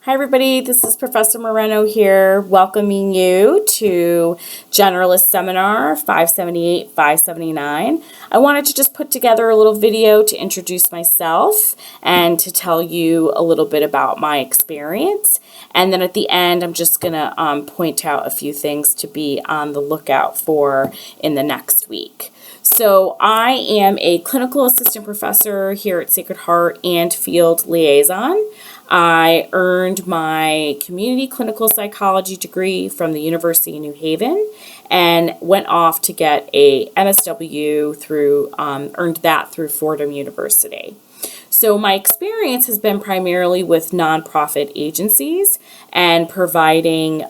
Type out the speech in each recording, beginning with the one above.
Hi everybody, this is Professor Moreno here, welcoming you to Generalist Seminar 578-579. I wanted to just put together a little video to introduce myself and to tell you a little bit about my experience. And then at the end, I'm just going to point out a few things to be on the lookout for in the next week. So I am a clinical assistant professor here at Sacred Heart and field liaison. I earned my community clinical psychology degree from the University of New Haven and went off to get a MSW earned that through Fordham University. So my experience has been primarily with nonprofit agencies and providing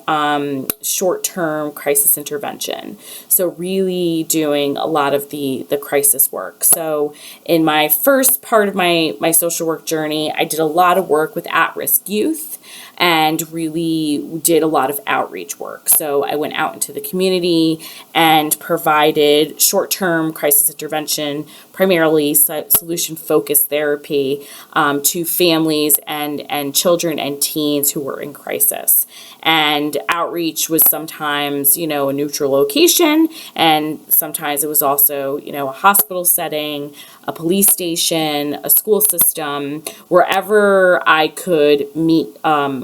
short-term crisis intervention. So really doing a lot of the crisis work. So in my first part of my social work journey, I did a lot of work with at-risk youth and really did a lot of outreach work. So I went out into the community and provided short-term crisis intervention, primarily solution-focused therapy to families and children and teens who were in crisis. And outreach was sometimes, a neutral location, and sometimes it was also, a hospital setting, a police station, a school system, wherever I could meet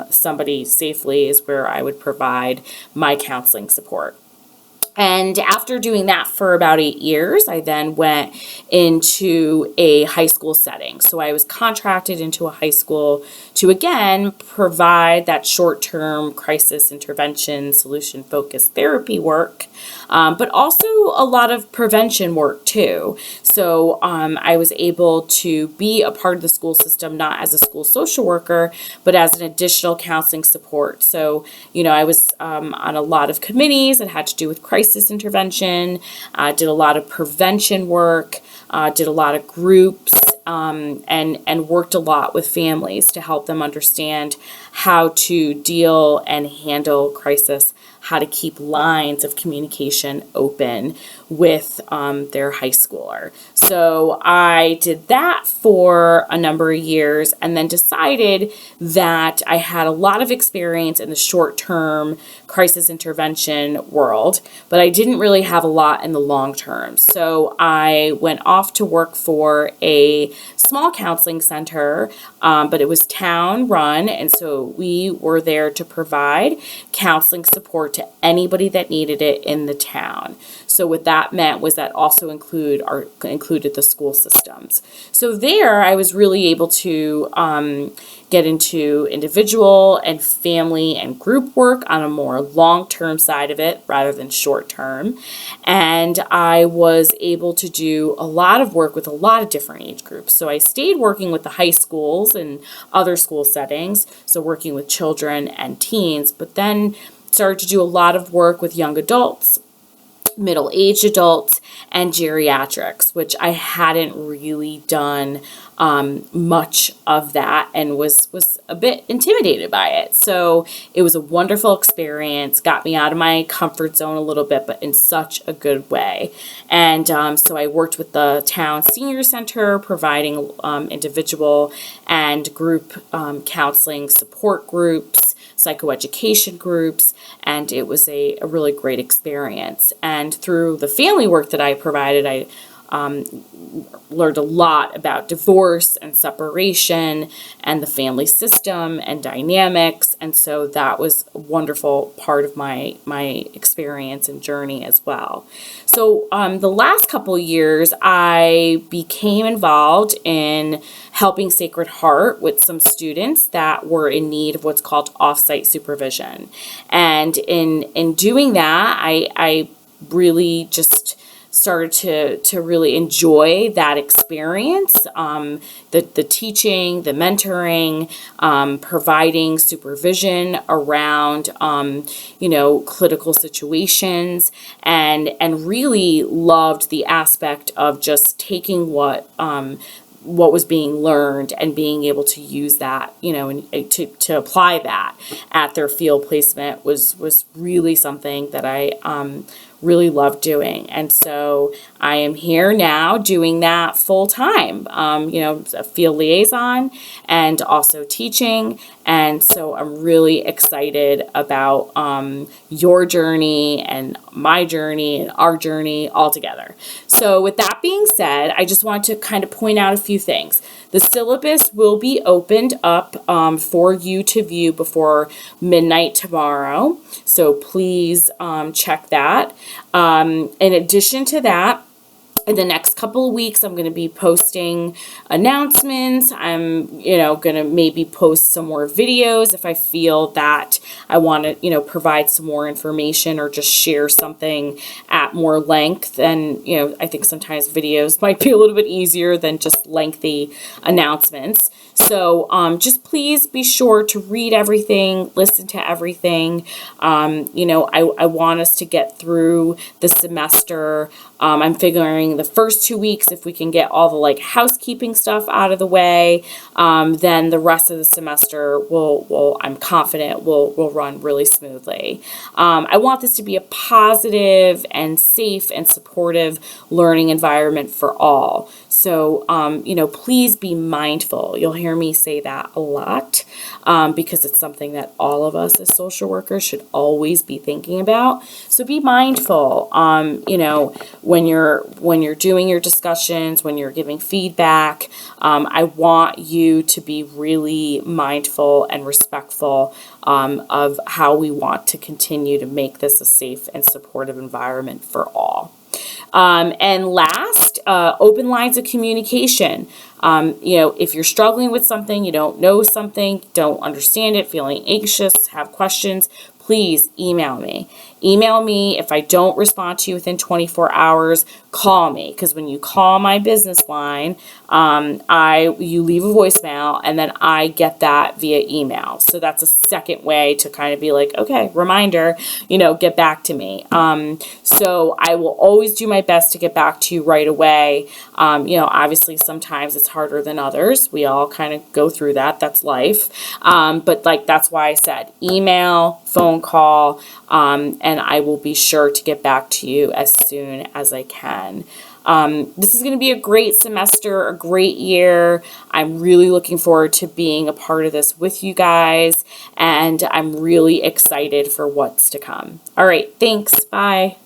somebody safely is where I would provide my counseling support. And after doing that for about 8 years, I then went into a high school setting. So I was contracted into a high school to, again, provide that short-term crisis intervention, solution-focused therapy work, but also a lot of prevention work, too. So I was able to be a part of the school system, not as a school social worker, but as an additional counseling support. So, I was on a lot of committees that had to do with crisis intervention, did a lot of prevention work, did a lot of groups, and worked a lot with families to help them understand how to deal and handle crisis, how to keep lines of communication open with their high schooler. So I did that for a number of years and then decided that I had a lot of experience in the short-term crisis intervention world, but I didn't really have a lot in the long term. So I went off to work for a small counseling center, but it was town run, and so we were there to provide counseling support to anybody that needed it in the town. So what that meant was that also included the school systems. So there I was really able to get into individual and family and group work on a more long-term side of it rather than short-term. And I was able to do a lot of work with a lot of different age groups. So I stayed working with the high schools and other school settings, so working with children and teens, but then started to do a lot of work with young adults, middle-aged adults, and geriatrics, which I hadn't really done much of that and was a bit intimidated by it. So it was a wonderful experience, got me out of my comfort zone a little bit, but in such a good way. And so I worked with the town senior center, providing individual and group counseling support groups, psychoeducation groups, and it was a really great experience. And through the family work that I provided, I learned a lot about divorce and separation and the family system and dynamics, and so that was a wonderful part of my experience and journey as well. So the last couple years, I became involved in helping Sacred Heart with some students that were in need of what's called off-site supervision. And in doing that, I really just started to really enjoy that experience, the teaching, the mentoring, providing supervision around, critical situations, and really loved the aspect of just taking what was being learned and being able to use that, and to apply that at their field placement was really something that I really love doing. And so I am here now doing that full time, a field liaison and also teaching. And so I'm really excited about your journey and my journey and our journey all together. So with that being said, I just want to kind of point out a few things. The syllabus will be opened up for you to view before midnight tomorrow. So please check that. In addition to that, in the next couple of weeks, I'm going to be posting announcements. I'm, going to maybe post some more videos if I feel that I want to, provide some more information or just share something at more length. And, I think sometimes videos might be a little bit easier than just lengthy announcements. So just please be sure to read everything, listen to everything. I want us to get through the semester. I'm figuring the first 2 weeks, if we can get all the housekeeping stuff out of the way, then the rest of the semester I'm confident will run really smoothly. I want this to be a positive and safe and supportive learning environment for all. So, please be mindful. You'll hear me say that a lot because it's something that all of us as social workers should always be thinking about. So be mindful, when you're doing your discussions, when you're giving feedback. I want you to be really mindful and respectful of how we want to continue to make this a safe and supportive environment for all. And last, open lines of communication. If you're struggling with something, you don't know something, don't understand it, feeling anxious, have questions, please email me. Email me. If I don't respond to you within 24 hours, call me. Because when you call my business line, you leave a voicemail and then I get that via email. So that's a second way to kind of be like, okay, reminder, get back to me. So I will always do my best to get back to you right away. Obviously sometimes it's harder than others. We all kind of go through that. That's life. But that's why I said email, phone call, and I will be sure to get back to you as soon as I can. This is going to be a great semester, a great year. I'm really looking forward to being a part of this with you guys, and I'm really excited for what's to come. All right, thanks. Bye.